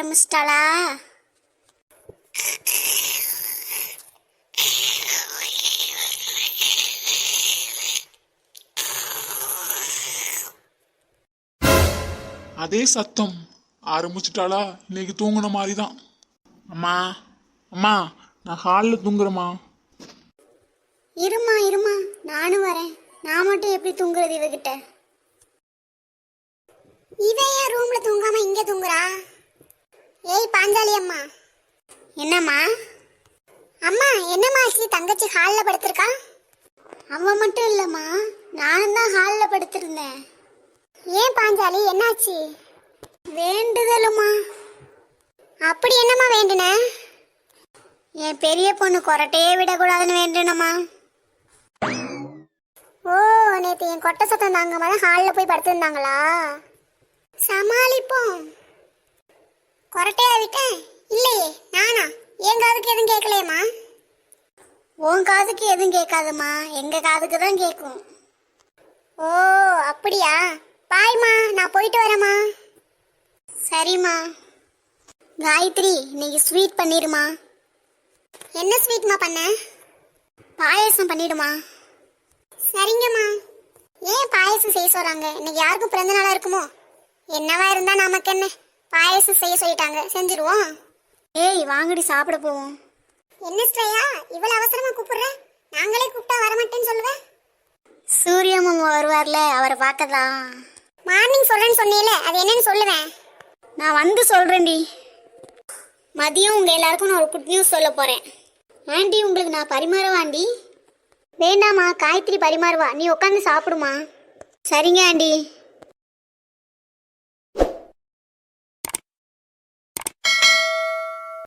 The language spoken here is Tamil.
ஆரம்பிச்சிட்டாளா? அதே சத்தம் ஆரம்பிச்சிட்டாளா? இன்னைக்கு தூங்குன மாதிரிதான். அம்மா அம்மா, நான் ஹாலில் தூங்குறேம்மா. இருமா இருமா, நானும் வரேன். நான் மட்டும் எப்படி தூங்குறது இவகிட்ட? இவ ஏன் ரூம்ல தூங்காம இங்க தூங்குறா? ஏய் பாஞ்சாலி அம்மா. என்னம்மா? அம்மா என்னம்மா ஆச்சு? தங்கச்சி ஹாலில் படுத்திருக்கா? அவ மட்டும் இல்லம்மா, நானும் தான் ஹாலில் படுத்திருந்தேன். ஏன் பாஞ்சாலி, என்னாச்சு? வேண்டுதலுமா. அப்படி என்னம்மா வேண்டுன? என் பெரிய பொண்ணு கொரட்டையே விடக்கூடாதுன்னு வேண்டுனம்மா. ஓ, நேற்று என் கொட்டை சத்தம் தாங்க மாதிரி ஹாலில் போய் படுத்திருந்தாங்களா? சமாளிப்போம். கொரட்டையா விட்டேன்? இல்லையே, நானா? என் காதுக்கு எதுவும் கேட்கலையம்மா. உன் காதுக்கு எதுவும் கேட்காதுமா, எங்க காதுக்கு தான் கேட்கும். ஓ அப்படியா? பாய்மா, நான் போயிட்டு வரேம்மா. சரிம்மா. காயத்ரி, இன்னைக்கு ஸ்வீட் பண்ணிடுமா. என்ன ஸ்வீட்மா பண்ண? பாயசம் பண்ணிடுமா. சரிங்கம்மா. ஏன் பாயசம் செய்ய சொல்றாங்க? இன்னைக்கு யாருக்கும் பிறந்த நாளா இருக்குமோ? என்னவா இருந்தா நமக்கு என்ன, பாயசம் செய்ய சொல்லிட்டாங்க, செஞ்சிருவோம். ஏய் வாங்கடி சாப்பிட போவோம். என்ன ஸ்ரேயா, இவ்வளவு அவசரமா கூப்பிடுற? நாங்களே கூப்பிட்டா வரமாட்டேன்னு சொல்லுவேன். சூரிய மாமா வருவார்ல, அவரை பார்க்கதான். மார்னிங் சொல்றேன்னு சொன்னீல, அது என்னன்னு சொல்லுவேன். நான் வந்து சொல்றேன்டி. மதியம் உங்க எல்லாருக்கும் நான் ஒரு குட் நியூஸ் சொல்ல போறேன். ஆண்டி, உங்களுக்கு நான் பரிமாறவாண்டி? வேண்டாமா, காயத்ரி பரிமாறுவா, நீ உட்காந்து சாப்பிடுமா. சரிங்க ஆண்டி.